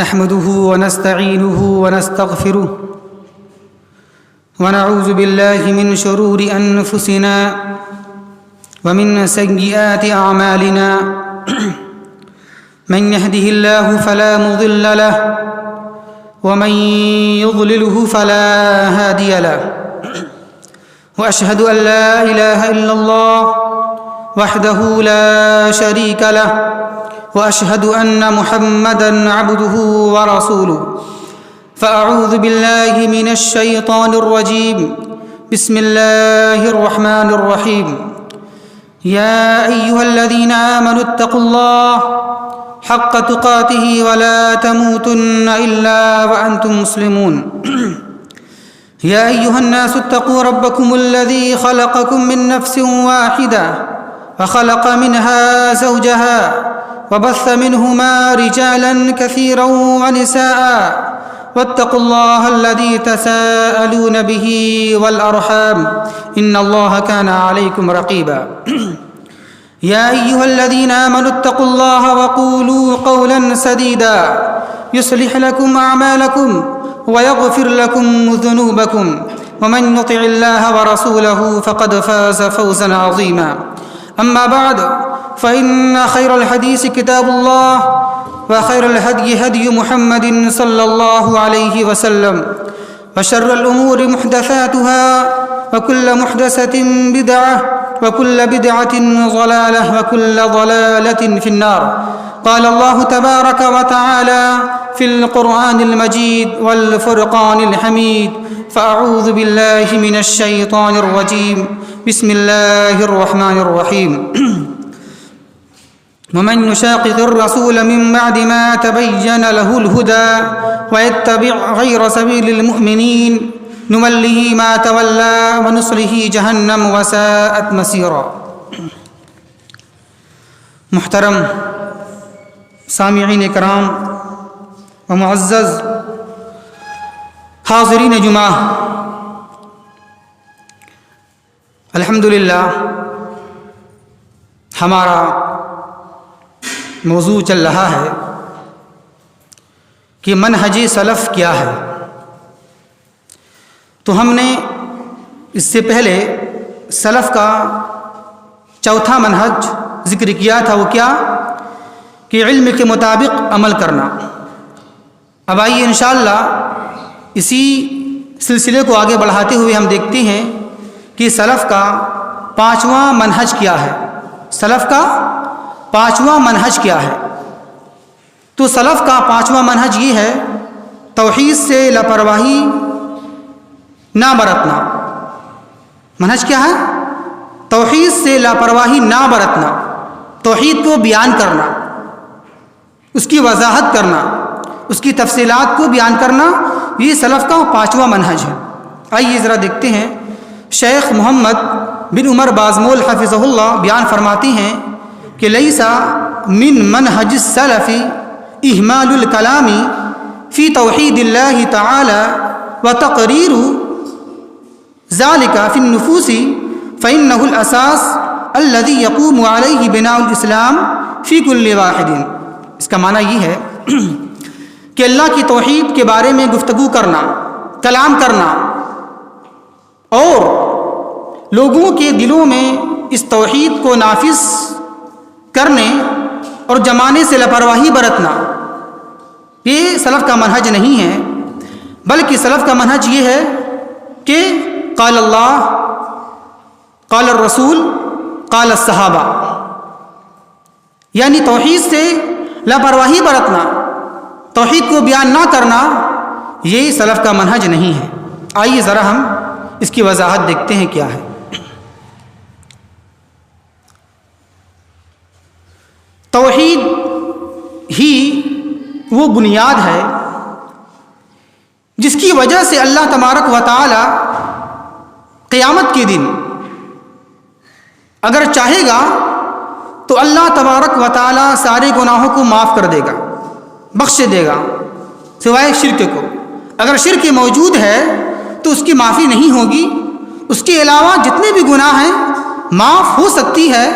نحمده ونستعينه ونستغفره ونعوذ بالله من شرور أنفسنا ومن سيئات أعمالنا من يهده الله فلا مضل له ومن يضلله فلا هادي له وأشهد أن لا إله إلا الله وحده لا شريك له وأشهد أن محمدًا عبده ورسوله فأعوذ بالله من الشيطان الرجيم بسم الله الرحمن الرحيم يا أيها الذين آمنوا اتقوا الله حق تقاته ولا تموتن إلا وأنتم مسلمون يا أيها الناس اتقوا ربكم الذي خلقكم من نفس واحدة وخلق منها زوجها وبث منهما رجالا كثيرا ونساء واتقوا الله الذي تساءلون به والأرحام إن الله كان عليكم رقيبا يا أيها الذين آمنوا اتقوا الله وقولوا قولا سديدا يصلح لكم أعمالكم ويغفر لكم ذنوبكم ومن يطع الله ورسوله فقد فاز فوزا عظيما أما بعد فإن خير الحديث كتاب الله وخير الهدي هدي محمد صلى الله عليه وسلم وشر الأمور محدثاتها وكل محدثة بدعة وكل بدعة ضلالة وكل ضلالة في النار قال الله تبارك وتعالى في القرآن المجيد والفرقان الحميد فأعوذ بالله من الشيطان الرجيم بسم الله الرحمن الرحيم ومن يشاقق الرسول من بعد ما تبين له الهدى ويتبع غير سبيل المؤمنين نوله ما تولى ونصله جهنم وساءت مصيرا۔ محترم سامعین کرام و معزز حاضرین جمعہ، الحمدللہ ہمارا موضوع چل رہا ہے کہ منہج سلف کیا ہے۔ تو ہم نے اس سے پہلے سلف کا چوتھا منہج ذکر کیا تھا، وہ کیا کہ علم کے مطابق عمل کرنا۔ اب آئیے انشاءاللہ اسی سلسلے کو آگے بڑھاتے ہوئے ہم دیکھتے ہیں کہ سلف کا پانچواں منہج کیا ہے۔ سلف کا پانچواں منہج کیا ہے؟ تو سلف کا پانچواں منہج یہ ہے، توحید سے لاپرواہی نہ برتنا۔ منہج کیا ہے؟ توحید سے لاپرواہی نہ برتنا، توحید کو بیان کرنا، اس کی وضاحت کرنا، اس کی تفصیلات کو بیان کرنا، یہ سلف کا پانچواں منہج ہے۔ آئیے ذرا دیکھتے ہیں، شیخ محمد بن عمر بازمول حفظہ اللہ بیان فرماتے ہیں کہ لیسا من منہج السلف اہمال الکلام فی توحید اللہ تعالی وتقریر ذالک فی النفوس فإنہ الاساس الذی یقوم علیہ بناء الاسلام فی کل واحد۔ اس کا معنی یہ ہے کہ اللہ کی توحید کے بارے میں گفتگو کرنا، کلام کرنا اور لوگوں کے دلوں میں اس توحید کو نافذ کرنے اور جمانے سے لاپرواہی برتنا، یہ سلف کا منہج نہیں ہے، بلکہ سلف کا منہج یہ ہے کہ قال اللہ، قال الرسول، قال الصحابہ، یعنی توحید سے لاپرواہی برتنا، توحید کو بیان نہ کرنا، یہ سلف کا منہج نہیں ہے۔ آئیے ذرا ہم اس کی وضاحت دیکھتے ہیں کیا ہے۔ توحید ہی وہ بنیاد ہے جس کی وجہ سے اللہ تبارک و تعالی قیامت کے دن اگر چاہے گا تو اللہ تبارک و تعالی سارے گناہوں کو معاف کر دے گا، بخش دے گا، سوائے شرک کو۔ اگر شرک موجود ہے تو اس کی معافی نہیں ہوگی، اس کے علاوہ جتنے بھی گناہ ہیں معاف ہو سکتی ہے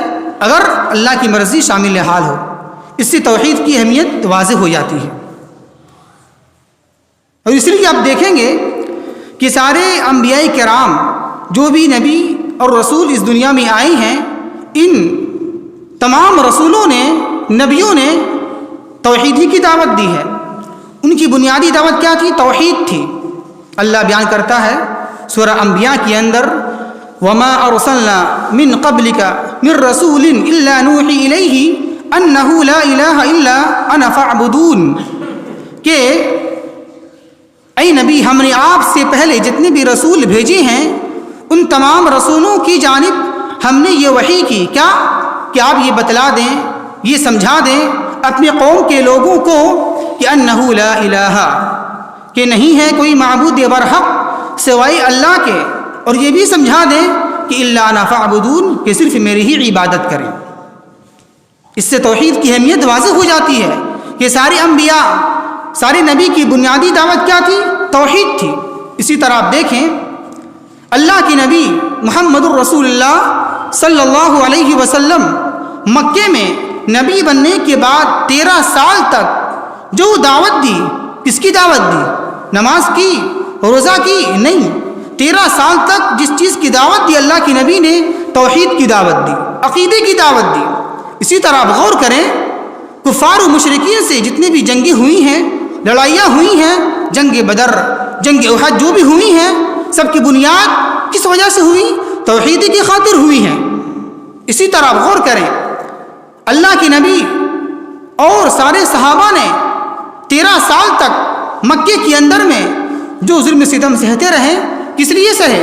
اگر اللہ کی مرضی شامل حال ہو۔ اس سے توحید کی اہمیت واضح ہو جاتی ہے۔ اور اس لیے آپ دیکھیں گے کہ سارے انبیاء کرام جو بھی نبی اور رسول اس دنیا میں آئے ہیں، ان تمام رسولوں نے، نبیوں نے توحید ہی کی دعوت دی ہے۔ ان کی بنیادی دعوت کیا تھی؟ توحید تھی۔ اللہ بیان کرتا ہے سورہ انبیاء کے اندر، وما ارسلنا من قبلک من رسول الا نوحی الیہ انہ لا الہ الا انا فاعبدون، کہ اے نبی، ہم نے آپ سے پہلے جتنے بھی رسول بھیجے ہیں ان تمام رسولوں کی جانب ہم نے یہ وحی کی، کیا کہ آپ یہ بتلا دیں، یہ سمجھا دیں اپنے قوم کے لوگوں کو کہ انہ لا الہ، کہ نہیں ہے کوئی معبود برحق سوائے اللہ کے، اور یہ بھی سمجھا دیں کہ الا انا فاعبدون، کہ صرف میری ہی عبادت کریں۔ اس سے توحید کی اہمیت واضح ہو جاتی ہے کہ سارے انبیاء، سارے نبی کی بنیادی دعوت کیا تھی؟ توحید تھی۔ اسی طرح آپ دیکھیں اللہ کے نبی محمد الرسول اللہ صلی اللہ علیہ وسلم مکے میں نبی بننے کے بعد 13 سال تک جو دعوت دی، کس کی دعوت دی؟ نماز کی، روزہ کی؟ نہیں، 13 سال تک جس چیز کی دعوت دی اللہ کے نبی نے، توحید کی دعوت دی، عقیدے کی دعوت دی۔ اسی طرح آپ غور کریں، کفار و مشرکین سے جتنی بھی جنگیں ہوئی ہیں، لڑائیاں ہوئی ہیں، جنگ بدر، جنگ احد جو بھی ہوئی ہیں، سب کی بنیاد کس وجہ سے ہوئی؟ توحید کی خاطر ہوئی ہیں۔ اسی طرح آپ غور کریں، اللہ کے نبی اور سارے صحابہ نے 13 سال تک مکے کے اندر میں جو ظلم ستم سہتے رہے، کس لیے سہے؟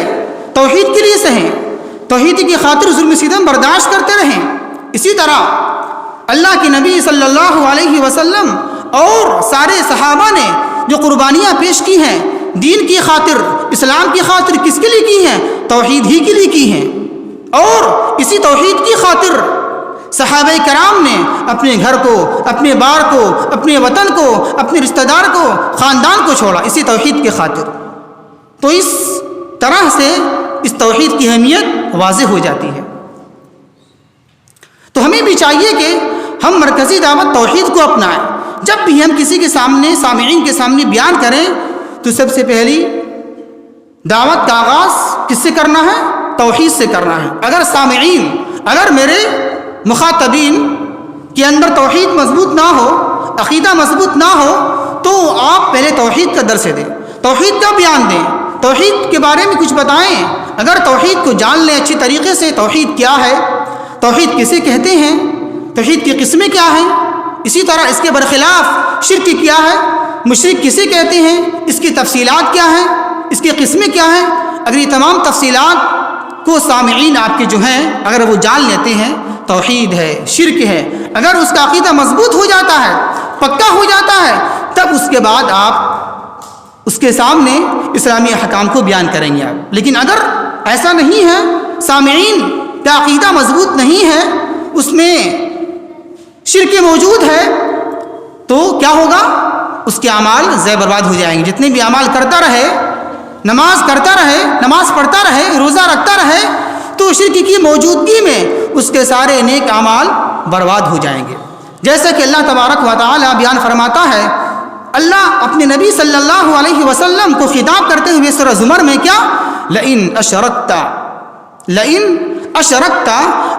توحید کے لیے سہے، توحید کی خاطر ظلم ستم برداشت کرتے رہیں۔ اسی طرح اللہ کے نبی صلی اللہ علیہ وسلم اور سارے صحابہ نے جو قربانیاں پیش کی ہیں دین کی خاطر، اسلام کی خاطر، کس کے لیے کی ہیں؟ توحید ہی کے لیے کی ہیں۔ اور اسی توحید کی خاطر صحابہ کرام نے اپنے گھر کو، اپنے بار کو، اپنے وطن کو، اپنے رشتہ دار کو، خاندان کو چھوڑا، اسی توحید کی خاطر۔ تو اس طرح سے اس توحید کی اہمیت واضح ہو جاتی ہے۔ تو ہمیں بھی چاہیے کہ ہم مرکزی دعوت توحید کو اپنائیں۔ جب بھی ہم کسی کے سامنے، سامعین کے سامنے بیان کریں تو سب سے پہلی دعوت کا آغاز کس سے کرنا ہے؟ توحید سے کرنا ہے۔ اگر سامعین، اگر میرے مخاطبین کے اندر توحید مضبوط نہ ہو، عقیدہ مضبوط نہ ہو، تو آپ پہلے توحید کا درس دیں، توحید کا بیان دیں، توحید کے بارے میں کچھ بتائیں۔ اگر توحید کو جان لیں اچھی طریقے سے، توحید کیا ہے، توحید کسے کہتے ہیں، توحید کی قسمیں کیا ہیں، اسی طرح اس کے برخلاف شرک کیا ہے، مشرک کسے کہتے ہیں، اس کی تفصیلات کیا ہیں، اس کی قسمیں کیا ہیں، اگر یہ تمام تفصیلات کو سامعین آپ کے جو ہیں اگر وہ جان لیتے ہیں، توحید ہے، شرک ہے، اگر اس کا عقیدہ مضبوط ہو جاتا ہے، پکا ہو جاتا ہے، تب اس کے بعد آپ اس کے سامنے اسلامی احکام کو بیان کریں گے آپ۔ لیکن اگر ایسا نہیں ہے، سامعین کا عقیدہ مضبوط نہیں ہے، اس میں شرک موجود ہے، تو کیا ہوگا؟ اس کے اعمال ضائع برباد ہو جائیں گے۔ جتنے بھی اعمال کرتا رہے، نماز کرتا رہے، نماز پڑھتا رہے، روزہ رکھتا رہے، تو شرک کی موجودگی میں اس کے سارے نیک اعمال برباد ہو جائیں گے۔ جیسا کہ اللہ تبارک و تعالی بیان فرماتا ہے، اللہ اپنے نبی صلی اللہ علیہ وسلم کو خطاب کرتے ہوئے سورہ زمر میں کیا؟ لئن اشرکت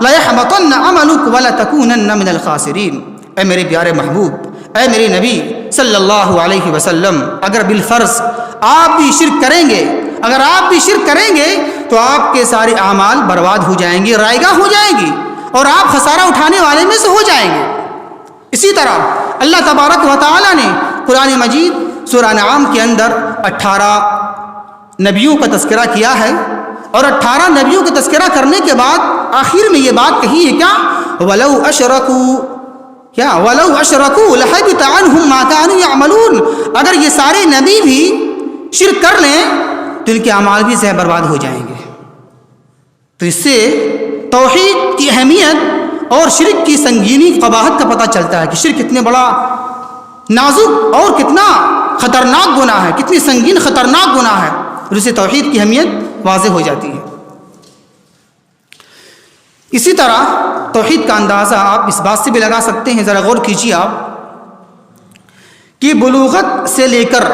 لَيَحْبَطَنَّ عَمَلُكَ وَلَتَكُونَنَّ مِنَ الْخَاسِرِينَ۔ اے میرے پیارے محبوب، اے میرے نبی صلی اللہ علیہ وسلم، اگر بالفرض آپ بھی شرک کریں گے، اگر آپ بھی شرک کریں گے تو آپ کے سارے اعمال برباد ہو جائیں گے، رائگاں ہو جائیں گی، اور آپ خسارہ اٹھانے والے میں سے ہو جائیں گے۔ اسی طرح اللہ تبارک و تعالی نے قرآن مجید سورہ انعام کے اندر 18 نبیوں کا تذکرہ کیا ہے، اور 18 نبیوں کا تذکرہ کرنے کے بعد آخر میں یہ بات کہی ہے کیا؟ وَلَوْ أَشْرَكُوا لَحَبِطَ عَنْهُمْ مَا كَانُوا يَعْمَلُونَ۔ اگر یہ سارے نبی بھی شرک کر لیں تو ان کے اعمال بھی ضائع برباد ہو جائیں گے۔ تو اس سے توحید کی اہمیت اور شرک کی سنگینی، قباحت کا پتہ چلتا ہے کہ شرک کتنے بڑا نازک اور کتنا خطرناک گناہ ہے، کتنی سنگین خطرناک گناہ ہے، اور اس سے توحید کی اہمیت واضح ہو جاتی ہے۔ اسی طرح توحید کا اندازہ آپ اس بات سے بھی لگا سکتے ہیں، ذرا غور کیجیے آپ، کہ بلوغت سے لے کر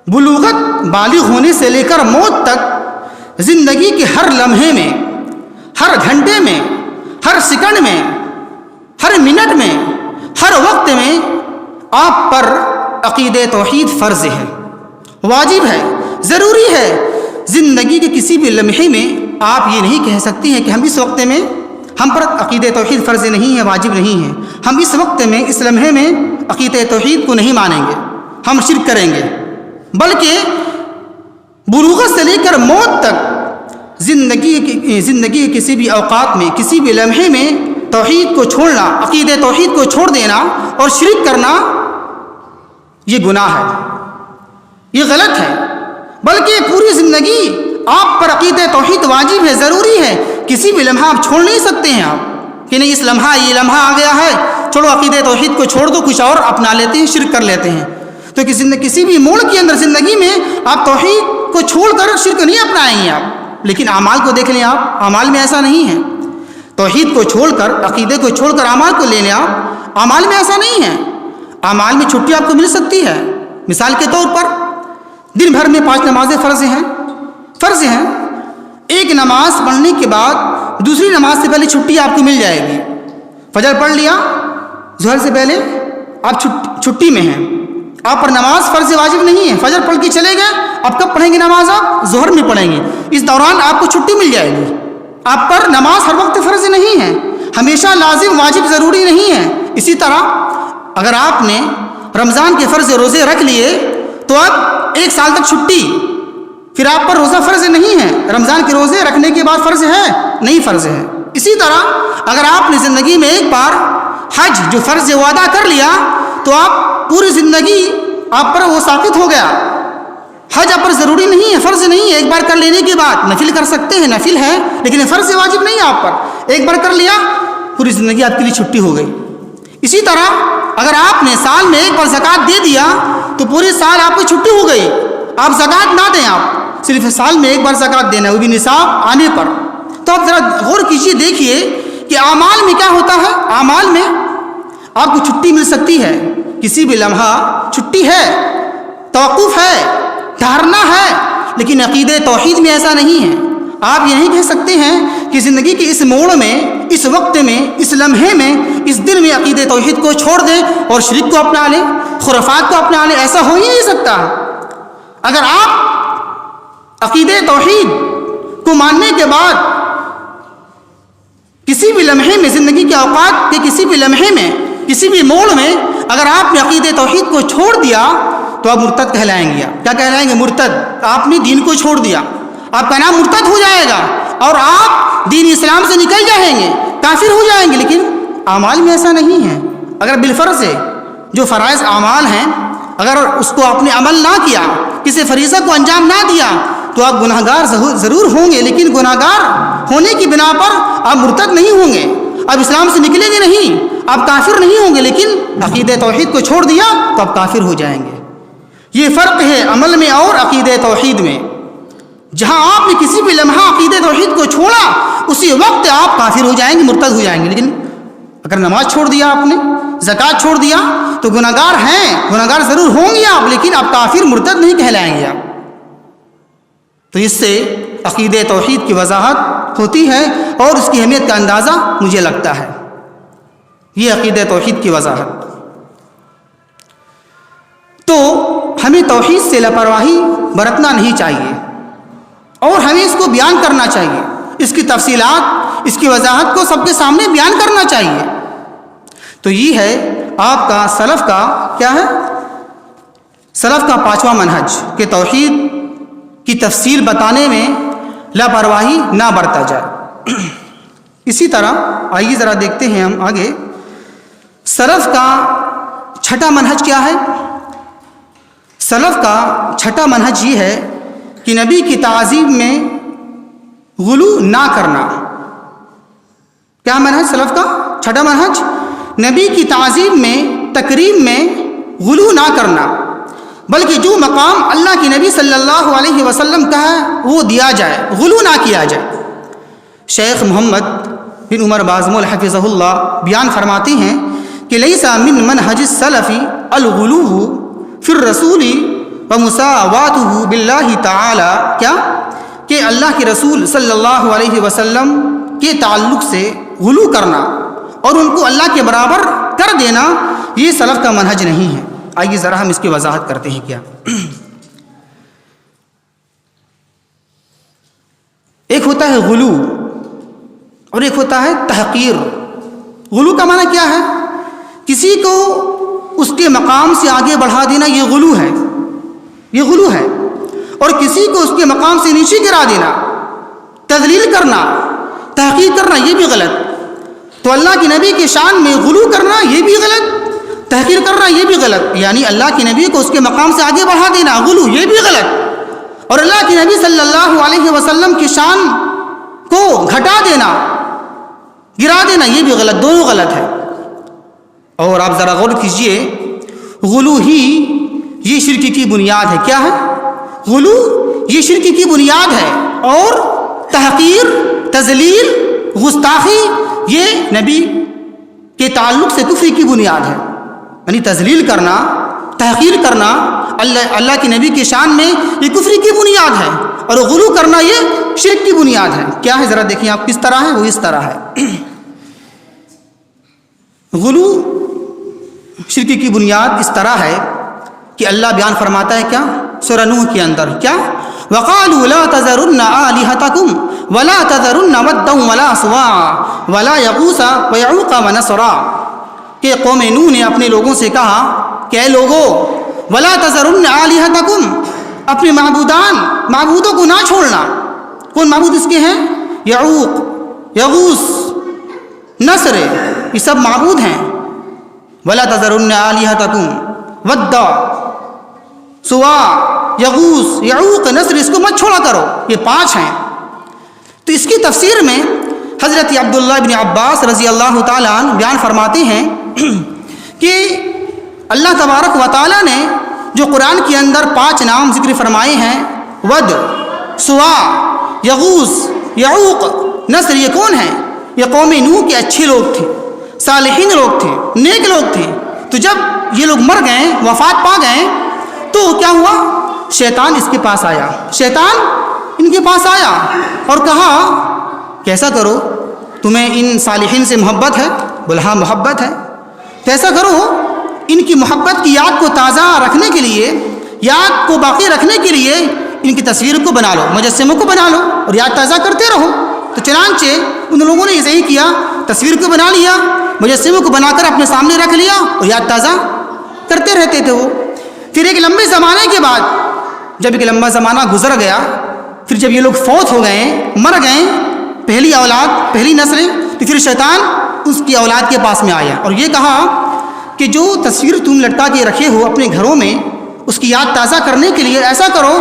بالغ ہونے سے لے کر موت تک زندگی کے ہر لمحے میں، ہر گھنٹے میں، ہر سیکنڈ میں، ہر منٹ میں، ہر وقت میں آپ پر عقیدہ توحید فرض ہے، واجب ہے، ضروری ہے۔ زندگی کے کسی بھی لمحے میں آپ یہ نہیں کہہ سکتے ہیں کہ ہم اس وقت میں ہم پر عقیدہ توحید فرض نہیں ہے، واجب نہیں ہے، ہم اس وقت میں اس لمحے میں عقیدہ توحید کو نہیں مانیں گے، ہم شرک کریں گے، بلکہ بلوغت سے لے کر موت تک زندگی کے کسی بھی اوقات میں، کسی بھی لمحے میں توحید کو چھوڑنا، عقیدہ توحید کو چھوڑ دینا اور شرک کرنا یہ گناہ ہے، یہ غلط ہے۔ بلکہ پوری زندگی آپ پر عقیدہ توحید واجب ہے، ضروری ہے، کسی بھی لمحہ آپ چھوڑ نہیں سکتے ہیں آپ کہ نہیں اس لمحہ یہ لمحہ آ گیا ہے، چلو عقیدہ توحید کو چھوڑ دو، کچھ اور اپنا لیتے ہیں، شرک کر لیتے ہیں۔ تو کسی بھی موڑ کے اندر زندگی میں آپ توحید کو چھوڑ کر شرک نہیں اپنائیں گے آپ، لیکن اعمال کو دیکھ لیں آپ، اعمال میں ایسا نہیں ہے۔ توحید کو چھوڑ کر، عقیدے کو چھوڑ کر اعمال کو لے لیں آپ، اعمال میں ایسا نہیں ہے۔ اعمال میں چھٹی آپ کو مل سکتی ہے، مثال کے طور پر دن بھر میں 5 نمازیں فرض ہیں، ایک نماز پڑھنے کے بعد دوسری نماز سے پہلے چھٹی آپ کو مل جائے گی۔ فجر پڑھ لیا، ظہر سے پہلے آپ چھٹی میں ہیں، آپ پر نماز فرض واجب نہیں ہے، فجر پڑھ کے چلے گئے، اب کب پڑھیں گے نماز؟ آپ ظہر میں پڑھیں گے، اس دوران آپ کو چھٹی مل جائے گی۔ آپ پر نماز ہر وقت فرض نہیں ہے، ہمیشہ لازم واجب ضروری نہیں ہے۔ اسی طرح اگر آپ نے رمضان کے فرض روزے رکھ لیے تو اب 1 سال تک چھٹی، پھر آپ پر روزہ فرض نہیں ہے، رمضان کے روزے رکھنے کے بعد فرض ہے نہیں، فرض ہے۔ اسی طرح اگر آپ نے زندگی میں ایک بار حج جو فرض وعدہ کر لیا تو آپ پوری زندگی آپ پر وہ ساقط ہو گیا۔ حج آپ پر ضروری نہیں ہے، فرض نہیں ہے، ایک بار کر لینے کے بعد نفل کر سکتے ہیں، نفل ہے، لیکن فرض واجب نہیں ہے آپ پر، ایک بار کر لیا پوری زندگی آپ کے لیے چھٹی ہو گئی۔ اسی طرح اگر آپ نے سال میں ایک بار زکوٰۃ دے دیا تو پورے سال آپ کو چھٹی ہو گئی، آپ زکوٰۃ نہ دیں، آپ صرف سال میں ایک بار زکوٰۃ دینا ہے، وہ بھی نصاب آنے پر۔ تو آپ ذرا غور کیجیے، دیکھیے کہ اعمال میں کیا ہوتا ہے۔ اعمال میں آپ کو چھٹی مل سکتی ہے، کسی بھی لمحہ چھٹی ہے، توقف ہے، ٹھہرنا ہے، لیکن عقیدہ توحید میں ایسا نہیں ہے۔ آپ یہ نہیں کہہ سکتے ہیں کہ زندگی کے اس موڑ میں، اس وقت میں، اس لمحے میں، اس دن میں عقیدہ توحید کو چھوڑ دیں اور شرک کو اپنا لیں، خرافات کو اپنا لیں، ایسا ہو ہی نہیں سکتا۔ اگر آپ عقیدہ توحید کو ماننے کے بعد کسی بھی لمحے میں، زندگی کے اوقات کے کسی بھی لمحے میں، کسی بھی موڑ میں اگر آپ نے عقیدہ توحید کو چھوڑ دیا تو آپ مرتد کہلائیں گے۔ کیا کہلائیں گے؟ مرتد۔ آپ نے دین کو چھوڑ دیا، آپ کا نام مرتد ہو جائے گا اور آپ دین اسلام سے نکل جائیں گے، کافر ہو جائیں گے۔ لیکن اعمال میں ایسا نہیں ہے۔ اگر بالفرض ہے جو فرائض اعمال ہیں، اگر اس کو آپ نے عمل نہ کیا، کسی فریضہ کو انجام نہ دیا تو آپ گناہگار ضرور ہوں گے، لیکن گناہگار ہونے کی بنا پر آپ مرتد نہیں ہوں گے، آپ اسلام سے نکلیں گے نہیں، آپ کافر نہیں ہوں گے، لیکن عقیدہ توحید کو چھوڑ دیا تو آپ کافر ہو جائیں گے۔ یہ فرق ہے عمل میں اور عقیدہ توحید میں۔ جہاں آپ نے کسی بھی لمحہ عقیدہ توحید کو چھوڑا اسی وقت آپ کافر ہو جائیں گے، مرتد ہو جائیں گے۔ لیکن اگر نماز چھوڑ دیا آپ نے، زکوٰۃ چھوڑ دیا تو گناہگار ہیں، گناہگار ضرور ہوں گے آپ، لیکن آپ کافر مرتد نہیں کہلائیں گے آپ۔ تو اس سے عقیدہ توحید کی وضاحت ہوتی ہے اور اس کی اہمیت کا اندازہ مجھے لگتا ہے۔ یہ عقیدہ توحید کی وضاحت۔ تو ہمیں توحید سے لاپرواہی برتنا نہیں چاہیے اور ہمیں اس کو بیان کرنا چاہیے، اس کی تفصیلات، اس کی وضاحت کو سب کے سامنے بیان کرنا چاہیے۔ تو یہ ہے آپ کا سلف کا کیا ہے؟ سلف کا 5واں منہج کہ توحید کی تفصیل بتانے میں لاپرواہی نہ برتا جائے۔ اسی طرح آئیے ذرا دیکھتے ہیں ہم آگے، سلف کا 6واں منہج کیا ہے؟ سلف کا 6واں منہج یہ ہے کہ نبی کی تعظیم میں غلو نہ کرنا۔ کیا منہج سلف کا 6واں منہج؟ نبی کی تعظیم میں، تکریم میں غلو نہ کرنا، بلکہ جو مقام اللہ کے نبی صلی اللہ علیہ وسلم کا ہے وہ دیا جائے، غلو نہ کیا جائے۔ شیخ محمد بن عمر بازمول حفظہ اللہ بیان فرماتے ہیں کہ لیس من منہج السلف الغلو فی الرسول ومساواتہ باللہ تعالی، کیا کہ اللہ کے رسول صلی اللہ علیہ وسلم کے تعلق سے غلو کرنا اور ان کو اللہ کے برابر کر دینا یہ سلف کا منہج نہیں ہے۔ آئیے ذرا ہم اس کی وضاحت کرتے ہیں۔ کیا ایک ہوتا ہے غلو اور ایک ہوتا ہے تحقیر۔ غلو کا معنی کیا ہے؟ کسی کو اس کے مقام سے آگے بڑھا دینا، یہ غلو ہے، یہ غلو ہے۔ اور کسی کو اس کے مقام سے نیچے گرا دینا، تذلیل کرنا، تحقیر کرنا، یہ بھی غلط۔ تو اللہ کے نبی کی شان میں غلو کرنا یہ بھی غلط، تحقیر کرنا یہ بھی غلط، یعنی اللہ کے نبی کو اس کے مقام سے آگے بڑھا دینا غلو یہ بھی غلط، اور اللہ کے نبی صلی اللہ علیہ وسلم کی شان کو گھٹا دینا، گرا دینا یہ بھی غلط، دونوں غلط ہے۔ اور آپ ذرا غور کیجئے، غلو ہی یہ شرک کی بنیاد ہے۔ کیا ہے؟ غلو یہ شرک کی بنیاد ہے، اور تحقیر، تذلیل، گستاخی یہ نبی کے تعلق سے کفر کی بنیاد ہے۔ یعنی تذلیل کرنا، تحقیر کرنا اللہ کے نبی کی شان میں یہ کفر کی بنیاد ہے، اور غلو کرنا یہ شرک کی بنیاد ہے۔ کیا ہے ذرا دیکھیں آپ، کس طرح ہے؟ وہ اس طرح ہے۔ غلو شرک کی بنیاد اس طرح ہے کہ اللہ بیان فرماتا ہے کیا سورہ نوح کے اندر، کیا وَقَالُوا لَا تَذَرُنَّ آلِهَتَكُمْ وَلَا تَذَرُنَّ وَدًّا وَلَا سُوَاعًا وَلَا يَغُوثَ وَيَعُوقَ وَنَسْرًا، کہ قوم نوح نے اپنے لوگوں سے کہا کہ اے لوگو وَلَا تَذَرُنَّ آلِهَتَكُمْ، اپنے معبودوں کو نہ چھوڑنا۔ کون معبود اس کے ہیں؟ یعوق، یغوث، نصر، یہ سب معبود ہیں۔ وَلَا تَذَرُنَّ آلِهَتَكُمْ، وَدًّا، سوا، یغوث، یعوق، نصر، اس کو مت چھوڑا کرو، یہ 5 ہیں۔ تو اس کی تفسیر میں حضرت عبداللہ بن عباس رضی اللہ تعالیٰ عنہ بیان فرماتے ہیں کہ اللہ تبارک و تعالیٰ نے جو قرآن کے اندر 5 نام ذکر فرمائے ہیں، ود، سوا، یغوث، یعوق، نصر، یہ کون ہیں؟ یہ قوم نوح کے اچھے لوگ تھے، صالحین لوگ تھے، نیک لوگ تھے۔ تو جب یہ لوگ مر گئے، وفات پا گئے، تو کیا ہوا؟ شیطان اس کے پاس آیا، شیطان ان کے پاس آیا اور کہا کہ ایسا کرو، تمہیں ان صالحین سے محبت ہے؟ بولا ہاں محبت ہے۔ تو ایسا کرو، ان کی محبت کی یاد کو تازہ رکھنے کے لیے، یاد کو باقی رکھنے کے لیے ان کی تصویر کو بنا لو، مجسموں کو بنا لو اور یاد تازہ کرتے رہو۔ تو چنانچہ ان لوگوں نے ایسے ہی کیا، تصویر کو بنا لیا، مجسموں کو بنا کر اپنے سامنے رکھ لیا اور یاد تازہ کرتے رہتے تھے وہ۔ پھر ایک لمبے زمانے کے بعد، جب ایک لمبا زمانہ گزر گیا، پھر جب یہ لوگ فوت ہو گئے، مر گئے، پہلی اولاد، پہلی نسلیں، تو پھر شیطان اس کی اولاد کے پاس میں آیا اور یہ کہا کہ جو تصویر تم لٹکا کے رکھے ہو اپنے گھروں میں، اس کی یاد تازہ کرنے کے لیے ایسا کرو،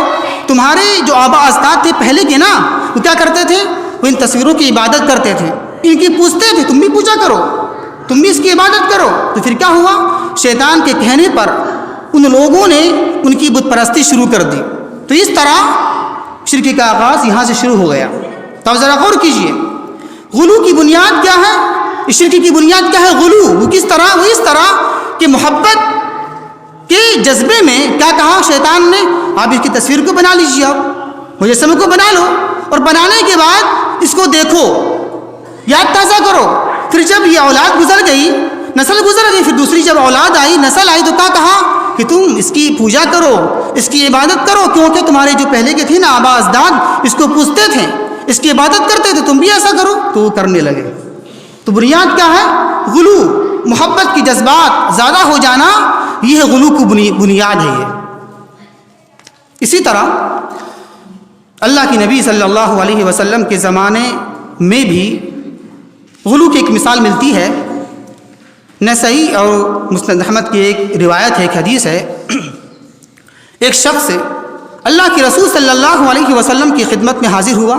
تمہارے جو آبا اجداد تھے پہلے کے نا، وہ کیا کرتے تھے؟ وہ ان تصویروں کی عبادت کرتے تھے، ان کی پوجتے تھے، تم بھی پوجا کرو، تم بھی اس کی عبادت کرو۔ تو پھر کیا ہوا؟ شیطان کے کہنے پر ان لوگوں نے ان کی بت پرستی شروع کر دی۔ تو اس طرح شرک کا آغاز یہاں سے شروع ہو گیا۔ تو ذرا غور کیجئے، غلو کی بنیاد کیا ہے؟ اس شرک کی بنیاد کیا ہے؟ غلو۔ وہ کس طرح؟ وہ اس طرح کہ محبت کے جذبے میں کیا کہا شیطان نے؟ آپ اس کی تصویر کو بنا لیجیے، آپ مجسمے کو بنا لو، اور بنانے کے بعد اس کو دیکھو، یاد تازہ کرو۔ پھر جب یہ اولاد گزر گئی، نسل گزر گئی، پھر دوسری جب اولاد آئی، نسل آئی، تو کیا کہا کہ تم اس کی پوجا کرو، اس کی عبادت کرو، کیونکہ تمہارے جو پہلے کے تھے نا آبا اجداد، اس کو پوجتے تھے، اس کی عبادت کرتے تھے، تم بھی ایسا کرو، تو وہ کرنے لگے۔ تو بنیاد کیا ہے؟ غلو، محبت کی جذبات زیادہ ہو جانا، یہ غلو کی بنیاد ہے۔ یہ اسی طرح اللہ کے نبی صلی اللہ علیہ وسلم کے زمانے میں بھی غلو کی ایک مثال ملتی ہے۔ نسائی اور مسند احمد کی ایک روایت ہے، ایک حدیث ہے، ایک شخص اللہ کے رسول صلی اللہ علیہ وسلم کی خدمت میں حاضر ہوا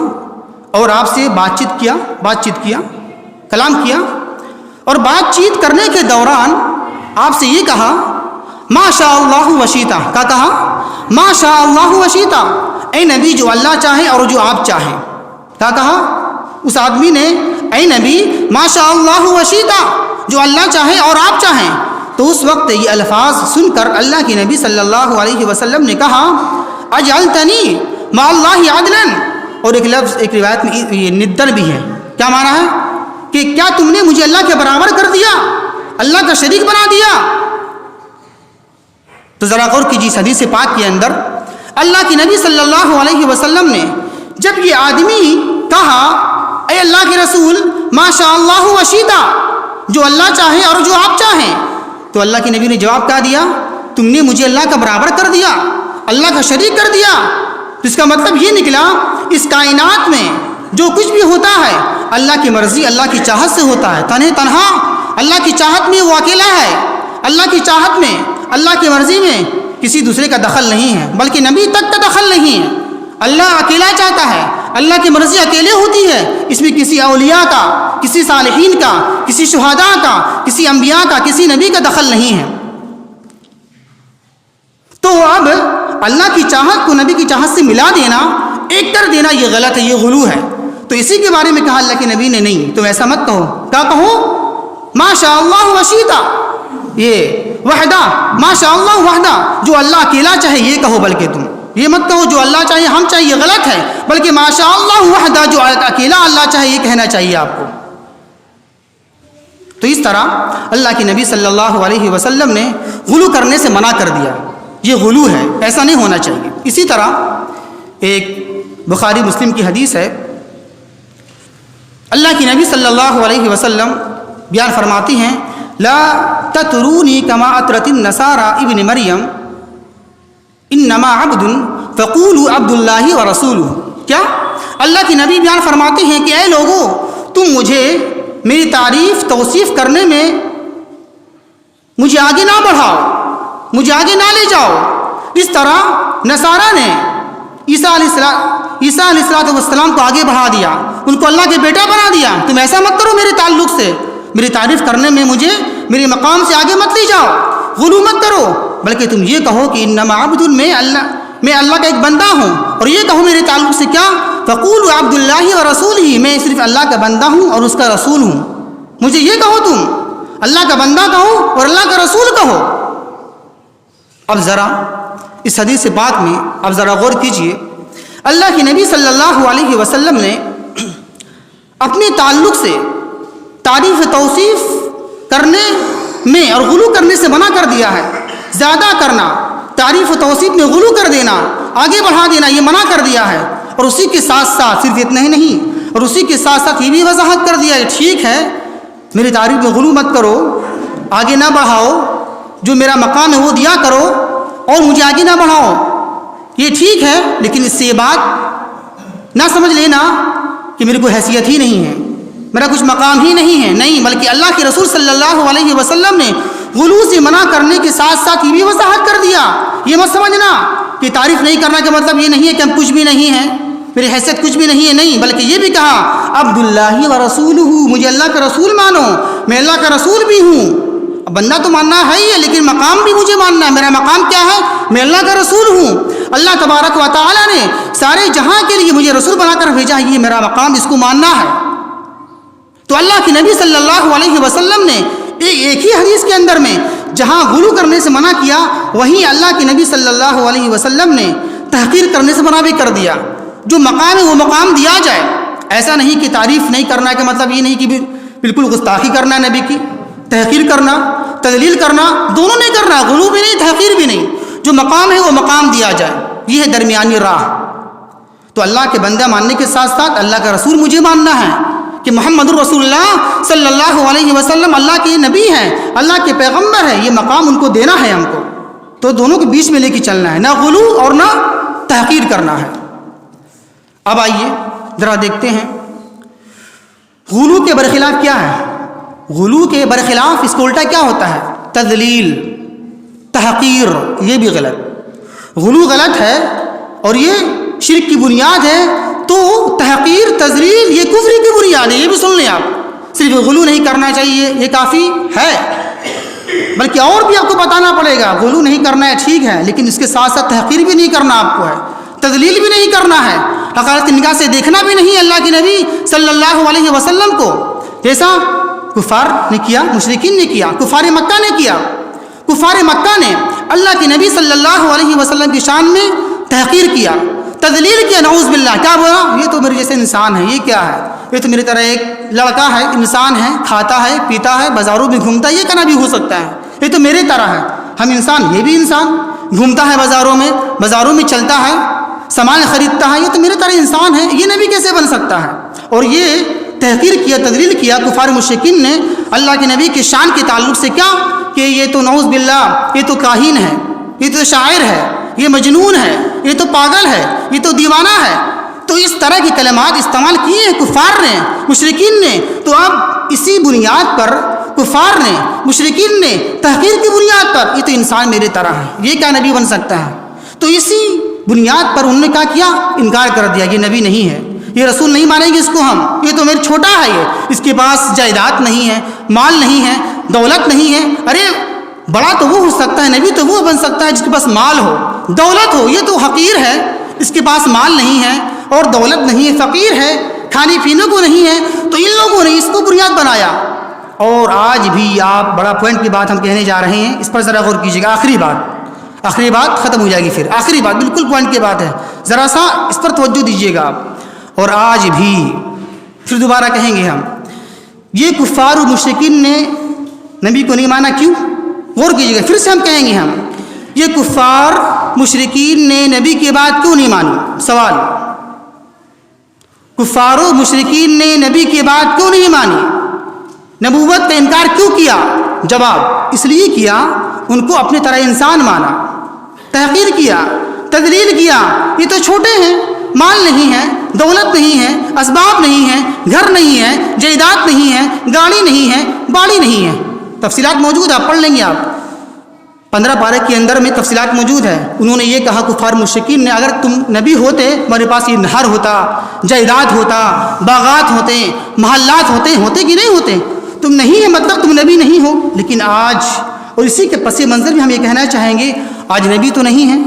اور آپ سے بات چیت کیا، کلام کیا، اور بات چیت کرنے کے دوران آپ سے یہ کہا ما شاء اللہ وشیتا، کیا کہا؟ ما شاء اللہ وشیتا، اے نبی جو اللہ چاہے اور جو آپ چاہیں، کیا کہا؟ اس آدمی نے اے نبی ما شاء اللہ وشیتا، جو اللہ چاہے اور آپ چاہیں۔ تو اس وقت یہ الفاظ سن کر اللہ کے نبی صلی اللہ علیہ وسلم نے کہا اجعلتنی مع اللہ عدلا، اور ایک لفظ ایک روایت میں یہ ندن بھی ہے، کیا معنی ہے کہ کیا تم نے مجھے اللہ کے برابر کر دیا، اللہ کا شریک بنا دیا؟ تو ذرا غور کیجیے اس حدیث پاک کے اندر اللہ کے نبی صلی اللہ علیہ وسلم نے جب یہ آدمی کہا اے اللہ کے رسول ما شاء اللہ وشیتا، جو اللہ چاہے اور جو آپ چاہیں، تو اللہ کے نبی نے جواب کیا دیا؟ تم نے مجھے اللہ کا برابر کر دیا، اللہ کا شریک کر دیا۔ تو اس کا مطلب یہ نکلا اس کائنات میں جو کچھ بھی ہوتا ہے اللہ کی مرضی اللہ کی چاہت سے ہوتا ہے، تنہا اللہ کی چاہت میں وہ اکیلا ہے، اللہ کی چاہت میں اللہ کی مرضی میں کسی دوسرے کا دخل نہیں ہے، بلکہ نبی تک کا دخل نہیں ہے۔ اللہ اکیلا چاہتا ہے، اللہ کی مرضی اکیلے ہوتی ہے، اس میں کسی اولیاء کا، کسی صالحین کا، کسی شہداء کا، کسی انبیاء کا، کسی نبی کا دخل نہیں ہے۔ تو اب اللہ کی چاہت کو نبی کی چاہت سے ملا دینا، ایک کر دینا، یہ غلط ہے، یہ غلو ہے۔ تو اسی کے بارے میں کہا اللہ کے نبی نے نہیں تم ایسا مت کہو، کیا کہو؟ ما شاء اللہ وشیتا، یہ وحدہ، ما شاء اللہ وحدہ، جو اللہ اکیلا چاہے یہ کہو، بلکہ تم یہ مت کہو جو اللہ چاہیے ہم چاہیے، یہ غلط ہے، بلکہ ما شاء اللہ وحدہ، جو اکیلا اللہ چاہے یہ کہنا چاہیے آپ کو۔ تو اس طرح اللہ کے نبی صلی اللہ علیہ وسلم نے غلو کرنے سے منع کر دیا، یہ غلو ہے، ایسا نہیں ہونا چاہیے۔ اسی طرح ایک بخاری مسلم کی حدیث ہے، اللہ کے نبی صلی اللہ علیہ وسلم بیان فرماتی ہیں لا تطرونی کما اطرت النصارى ابن مریم انما عبد فقولوا عبد اللہ ورسولہ۔ کیا اللہ کے نبی بیان فرماتے ہیں کہ اے لوگوں تم مجھے میری تعریف توصیف کرنے میں مجھے آگے نہ بڑھاؤ، مجھے آگے نہ لے جاؤ، اس طرح نصارہ نے عیسیٰ علیہ السلام کو آگے بڑھا دیا، ان کو اللہ کے بیٹا بنا دیا۔ تم ایسا مت کرو میرے تعلق سے، میری تعریف کرنے میں مجھے میرے مقام سے آگے مت لے جاؤ، غلو مت کرو، بلکہ تم یہ کہو کہ انما عبد، میں اللہ کا ایک بندہ ہوں، اور یہ کہو میرے تعلق سے کیا؟ فقولوا عبد اللہ ورسولہ، میں صرف اللہ کا بندہ ہوں اور اس کا رسول ہوں، مجھے یہ کہو، تم اللہ کا بندہ کہو اور اللہ کا رسول کہو۔ اب ذرا اس حدیث پاک میں اب ذرا غور کیجئے، اللہ کے نبی صلی اللہ علیہ وسلم نے اپنے تعلق سے تعریف توصیف کرنے میں اور غلو کرنے سے منع کر دیا ہے۔ زیادہ کرنا، تعریف و توصیف میں غلو کر دینا، آگے بڑھا دینا، یہ منع کر دیا ہے۔ اور اسی کے ساتھ ساتھ صرف اتنا ہی نہیں، اور اسی کے ساتھ ساتھ یہ بھی وضاحت کر دیا ہے ٹھیک ہے میری تعریف میں غلو مت کرو، آگے نہ بڑھاؤ، جو میرا مقام ہے وہ دیا کرو اور مجھے آگے نہ بڑھاؤ، یہ ٹھیک ہے، لیکن اس سے یہ بات نہ سمجھ لینا کہ میری کوئی حیثیت ہی نہیں ہے، میرا کچھ مقام ہی نہیں ہے، نہیں، بلکہ اللہ کے رسول صلی اللہ علیہ وسلم نے غلو سے منع کرنے کے ساتھ ساتھ یہ بھی وضاحت کر دیا۔ یہ مت سمجھنا کہ تعریف نہیں کرنا کا مطلب یہ نہیں ہے کہ ہم کچھ بھی نہیں ہیں، میری حیثیت کچھ بھی نہیں ہے، نہیں، بلکہ یہ بھی کہا عبداللہ ورسولہ، مجھے اللہ کا رسول مانو، میں اللہ کا رسول بھی ہوں۔ اب بندہ تو ماننا ہے ہی ہے، لیکن مقام بھی مجھے ماننا ہے، میرا مقام کیا ہے؟ میں اللہ کا رسول ہوں، اللہ تبارک و تعالیٰ نے سارے جہاں کے لیے مجھے رسول بنا کر بھیجا، یہ میرا مقام، اس کو ماننا ہے۔ تو اللہ کے نبی صلی اللہ علیہ وسلم نے ایک ہی حدیث کے اندر میں جہاں غلو کرنے سے منع کیا، وہیں اللہ کے نبی صلی اللہ علیہ وسلم نے تحقیر کرنے سے منع بھی کر دیا۔ جو مقام ہے وہ مقام دیا جائے، ایسا نہیں کہ تعریف نہیں کرنا کا مطلب یہ نہیں کہ بالکل گستاخی کرنا نبی کی، تحقیر کرنا، تذلیل کرنا، دونوں نہیں کرنا، غلو بھی نہیں، تحقیر بھی نہیں، جو مقام ہے وہ مقام دیا جائے، یہ ہے درمیانی راہ۔ تو اللہ کے بندہ ماننے کے ساتھ ساتھ اللہ کا رسول مجھے ماننا ہے کہ محمد الرسول اللہ صلی اللہ علیہ وسلم اللہ کے نبی ہیں، اللہ کے پیغمبر ہیں، یہ مقام ان کو دینا ہے ہم کو، تو دونوں کے بیچ میں لے کے چلنا ہے، نہ غلو اور نہ تحقیر کرنا ہے۔ اب آئیے ذرا دیکھتے ہیں غلو کے برخلاف کیا ہے۔ غلو کے برخلاف اس کو الٹا کیا ہوتا ہے؟ تذلیل، تحقیر، یہ بھی غلط، غلو غلط ہے اور یہ شرک کی بنیاد ہے، تو تحقیر، تذلیل یہ کفر کی بنیاد ہے، یہ بھی سن لیں آپ۔ صرف غلو نہیں کرنا چاہیے یہ کافی ہے، بلکہ اور بھی آپ کو بتانا پڑے گا۔ غلو نہیں کرنا ہے ٹھیک ہے، لیکن اس کے ساتھ ساتھ تحقیر بھی نہیں کرنا آپ کو ہے، تذلیل بھی نہیں کرنا ہے، حقارت کی نگاہ سے دیکھنا بھی نہیں اللہ کے نبی صلی اللہ علیہ وسلم کو، جیسا کفار نے کیا، مشرکین نے کیا، کفار مکہ نے کیا۔ کفار مکہ نے اللہ کے نبی صلی اللہ علیہ وسلم کی شان میں تحقیر کیا، تذلیل کیا، نعوذ باللہ۔ کیا بولا؟ یہ تو میرے جیسے انسان ہے، یہ کیا ہے؟ یہ تو میری طرح ایک لڑکا ہے، انسان ہے، کھاتا ہے، پیتا ہے، بازاروں میں گھومتا ہے، یہ کیا نبی ہو سکتا ہے؟ یہ تو میرے طرح ہے، ہم انسان، یہ بھی انسان، گھومتا ہے بازاروں میں چلتا ہے، سامان خریدتا ہے، یہ تو میرے طرح انسان ہے، یہ نبی کیسے بن سکتا ہے؟ اور یہ تحقیر کیا، تذلیل کیا کفار مشرکین نے اللہ کے نبی کے شان کے تعلق سے، کیا کہ یہ تو نعوذ باللہ یہ تو کاہن ہے، یہ تو شاعر ہے، یہ مجنون ہے، یہ تو پاگل ہے، یہ تو دیوانہ ہے۔ تو اس طرح کی کلمات استعمال کیے ہیں کفار نے، مشرکین نے۔ تو اب اسی بنیاد پر کفار نے، مشرکین نے، تحقیر کی بنیاد پر، یہ تو انسان میرے طرح ہے، یہ کیا نبی بن سکتا ہے؟ تو اسی بنیاد پر انہوں نے کیا کیا؟ انکار کر دیا، یہ نبی نہیں ہے، یہ رسول نہیں مانیں گے اس کو ہم، یہ تو میرے چھوٹا ہے، یہ اس کے پاس جائیداد نہیں ہے، مال نہیں ہے، دولت نہیں ہے۔ ارے بڑا تو وہ ہو سکتا ہے، نبی تو وہ بن سکتا ہے جس کے پاس مال ہو، دولت ہو، یہ تو حقیر ہے، اس کے پاس مال نہیں ہے اور دولت نہیں ہے، فقیر ہے، کھانے پینے کو نہیں ہے۔ تو ان لوگوں نے اس کو بنیاد بنایا۔ اور آج بھی آپ، بڑا پوائنٹ کی بات ہم کہنے جا رہے ہیں، اس پر ذرا غور کیجیے گا، آخری بات ختم ہو جائے گی، پھر آخری بات بالکل پوائنٹ کی بات ہے، ذرا سا اس پر توجہ دیجیے گا آپ۔ اور آج بھی پھر دوبارہ کہیں گے ہم، یہ کفار و مشرکین نے نبی کو نہیں مانا، کیوں؟ غور کیجیے گا، پھر سے ہم کہیں گے ہم، یہ کفار مشرکین نے نبی کی بات کیوں نہیں مانی؟ سوال، کفار و مشرکین نے نبی کی بات کیوں نہیں مانی؟ نبوت کا انکار کیوں کیا؟ جواب، اس لیے کیا ان کو اپنے طرح انسان مانا، تحقیر کیا، تذلیل کیا، یہ تو چھوٹے ہیں، مال نہیں ہے، دولت نہیں ہے، اسباب نہیں ہے، گھر نہیں ہے، جائیداد نہیں ہے، گاڑی نہیں ہے، باڑی نہیں ہے۔ تفصیلات موجود ہے، آپ پڑھ لیں گے، آپ 15 پارے کے اندر میں تفصیلات موجود ہے۔ انہوں نے یہ کہا کفار مشرکین نے، اگر تم نبی ہوتے، ہمارے پاس یہ نہر ہوتا، جائیداد ہوتا، باغات ہوتے، محلات ہوتے کہ نہیں ہوتے؟ تم نہیں ہے مطلب تم نبی نہیں ہو۔ لیکن آج، اور اسی کے پس منظر بھی ہم یہ کہنا چاہیں گے، آج نبی تو نہیں ہے،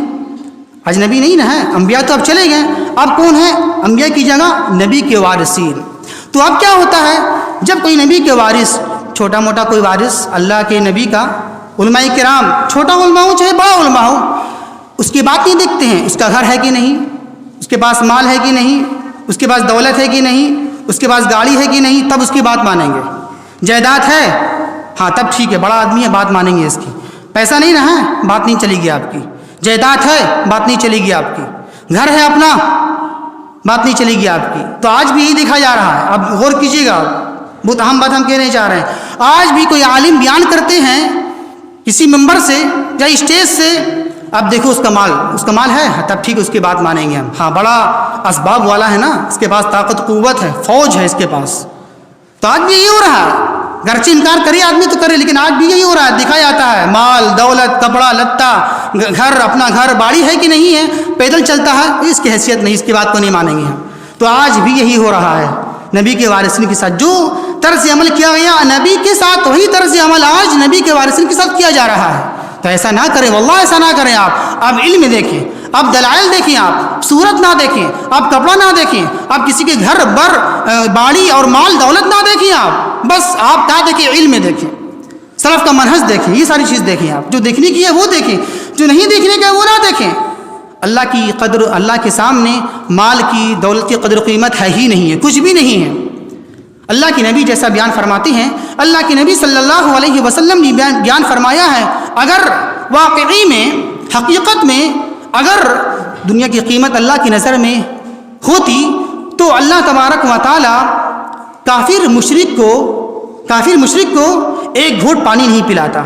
آج نبی نہیں نہ ہے، انبیاء تو اب چلے گئے، اب کون ہے؟ انبیاء کی جگہ نبی کے وارثین۔ تو اب کیا ہوتا ہے جب کوئی نبی کے وارث، چھوٹا موٹا کوئی وارث اللہ کے نبی کا، علماء کرام، چھوٹا علماء ہو چاہے بڑا علماء ہو، اس کی بات نہیں دیکھتے ہیں، اس کا گھر ہے کہ نہیں، اس کے پاس مال ہے کہ نہیں، اس کے پاس دولت ہے کہ نہیں، اس کے پاس گاڑی ہے کہ نہیں، تب اس کی بات مانیں گے۔ جائیداد ہے، ہاں تب ٹھیک ہے، بڑا آدمی ہے، بات مانیں گے اس کی۔ پیسہ نہیں رہا ہے، بات نہیں چلے گی آپ کی۔ جائیداد ہے، بات نہیں چلے گی آپ کی۔ گھر ہے اپنا، بات نہیں چلے گی آپ کی۔ تو آج بھی یہی دیکھا جا رہا ہے۔ اب غور کیجیے گا، بہت اہم بات ہم کہنے چاہ رہے ہیں۔ آج بھی کوئی عالم بیان کرتے ہیں کسی ممبر سے یا اسٹیج سے، اب دیکھو اس کا مال ہے، تب ٹھیک اس کی بات مانیں گے ہم۔ ہاں بڑا اسباب والا ہے نا، اس کے پاس طاقت قوت ہے، فوج ہے اس کے پاس۔ تو آج بھی یہی ہو رہا ہے، گرچہ انکار کرے آدمی تو کرے، لیکن آج بھی یہی ہو رہا ہے، دکھایا جاتا ہے مال، دولت، کپڑا لتا، گھر، اپنا گھر، باڑی ہے کہ نہیں ہے، پیدل چلتا ہے، اس کی حیثیت نہیں، اس کی بات کو نہیں مانیں گے ہم۔ تو آج بھی یہی ہو رہا ہے نبی کے وارثین کے ساتھ، جو طرز عمل کیا گیا نبی کے ساتھ، وہی طرز عمل آج نبی کے وارثین کے ساتھ کیا جا رہا ہے۔ تو ایسا نہ کریں، واللہ ایسا نہ کریں۔ آپ علم دیکھیں، آپ دلائل دیکھیں، آپ صورت نہ دیکھیں، آپ کپڑا نہ دیکھیں، آپ کسی کے گھر بر باڑی اور مال دولت نہ دیکھیں، آپ بس آپ کیا دیکھیں؟ علم دیکھیں، سلف کا منہج دیکھیں، یہ ساری چیز دیکھیں۔ آپ جو دیکھنے کی ہے وہ دیکھیں، جو نہیں دیکھنے کا ہے وہ نہ دیکھیں۔ اللہ کی قدر، اللہ کے سامنے مال کی، دولت کی قدر و قیمت ہے ہی نہیں ہے، کچھ بھی نہیں ہے۔ اللہ کے نبی جیسا بیان فرماتے ہیں، اللہ کے نبی صلی اللہ علیہ وسلم نے بیان فرمایا ہے، اگر واقعی میں، حقیقت میں اگر دنیا کی قیمت اللہ کی نظر میں ہوتی تو اللہ تبارک و تعالی کافر مشرک کو ایک گھونٹ پانی نہیں پلاتا،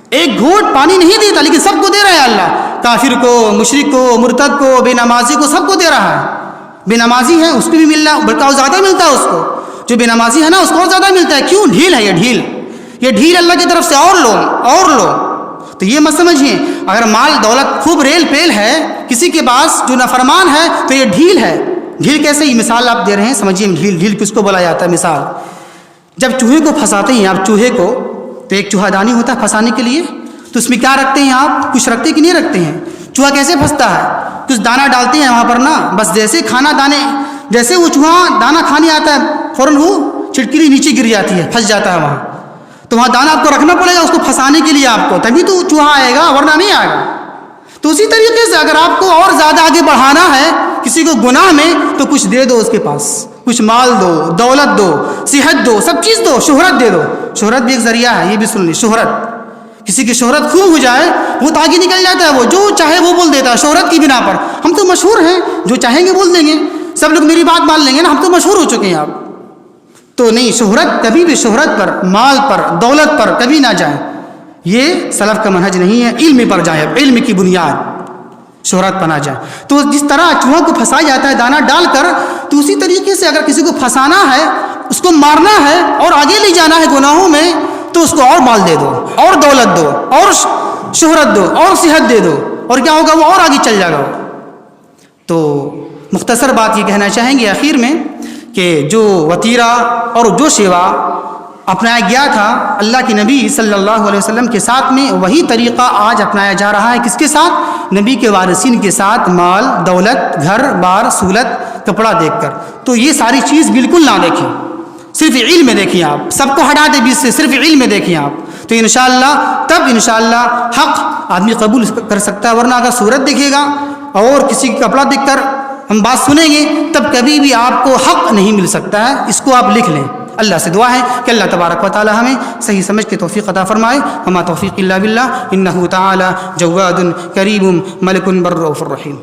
ایک گھونٹ پانی نہیں دیتا، لیکن سب کو دے رہا ہے اللہ، کافر کو، مشرک کو، مرتد کو، بے نمازی کو، سب کو دے رہا ہے۔ بے نمازی ہے اس کو بھی مل رہا، بلکہ اور زیادہ ملتا ہے اس کو، جو بے نمازی ہے نا اس کو اور زیادہ ملتا ہے۔ کیوں؟ ڈھیل ہے، یہ ڈھیل اللہ کی طرف سے، اور لو۔ تو یہ مت سمجھیں، اگر مال دولت خوب ریل پیل ہے کسی کے پاس جو نافرمان ہے تو یہ ڈھیل ہے۔ ڈھیل کیسے؟ یہ مثال آپ دے رہے ہیں، سمجھیے ڈھیل کس کو بولا جاتا ہے؟ مثال، جب چوہے کو پھنساتے ہیں آپ، چوہے کو، تو ایک چوہا دانی ہوتا ہے پھنسانے کے لیے، تو اس میں کیا رکھتے ہیں آپ؟ کچھ رکھتے کہ نہیں رکھتے ہیں؟ چوہا کیسے پھنستا ہے؟ کچھ دانہ ڈالتے ہیں وہاں پر نا، بس جیسے کھانا دانے، جیسے وہ چوہا دانہ کھانے آتا ہے فوراً وہ چھٹکلی نیچے گر جاتی ہے، پھنس جاتا ہے وہاں. تو وہاں دانہ آپ کو رکھنا پڑے گا اس کو پھنسانے کے لیے آپ کو، تبھی تو چوہا آئے گا ورنہ نہیں آئے گا. تو اسی طریقے سے اگر آپ کو اور زیادہ آگے بڑھانا ہے کسی کو گناہ میں، تو کچھ دے دو اس کے پاس، کچھ مال دو، دولت دو، صحت دو، سب چیز دو، شہرت دے دو. شہرت بھی ایک ذریعہ ہے، یہ بھی سن لی. شہرت، کسی کی شہرت خوب ہو جائے وہ تو آگے نکل جاتا ہے، وہ جو چاہے وہ بول دیتا ہے شہرت کی بنا پر. ہم تو مشہور ہیں، جو چاہیں گے بول دیں گے، سب لوگ میری بات مان لیں گے نا، ہم تو مشہور ہو چکے ہیں. آپ تو نہیں، شہرت کبھی بھی، شہرت پر، مال پر، دولت پر کبھی نہ جائیں. یہ سلف کا منہج نہیں ہے. علم پر جائیں، علم کی بنیاد، شہرت پر نہ جائیں. تو جس طرح چوہوں کو پھنسایا جاتا ہے دانہ ڈال کر، تو اسی طریقے سے اگر کسی کو پھنسانا ہے، اس کو مارنا ہے اور آگے لے جانا ہے گناہوں میں، تو اس کو اور مال دے دو، اور دولت دو، اور شہرت دو، اور صحت دے دو، اور کیا ہوگا، وہ اور آگے چل جائے گا. تو مختصر بات یہ کہنا چاہیں گے آخر میں کہ جو وتیرہ اور جو شیوا اپنایا گیا تھا اللہ کے نبی صلی اللہ علیہ وسلم کے ساتھ میں، وہی طریقہ آج اپنایا جا رہا ہے. کس کے ساتھ؟ نبی کے وارثین کے ساتھ. مال، دولت، گھر بار، سہولت، کپڑا دیکھ کر. تو یہ ساری چیز بالکل نہ دیکھیں، صرف علم میں دیکھیں. آپ سب کو ہٹا دیں بیچ سے، صرف علم میں دیکھیں آپ. تو انشاءاللہ تب انشاءاللہ حق آدمی قبول کر سکتا ہے. ورنہ اگر صورت دیکھے گا اور کسی کا کپڑا دیکھ کر ہم بات سنیں گے، تب کبھی بھی آپ کو حق نہیں مل سکتا ہے. اس کو آپ لکھ لیں. اللہ سے دعا ہے کہ اللہ تبارک و تعالی ہمیں صحیح سمجھ کے توفیق عطا فرمائے. وما توفیق الا باللہ، انہ تعالی جواد کریم ملک بر رؤوف الرحیم.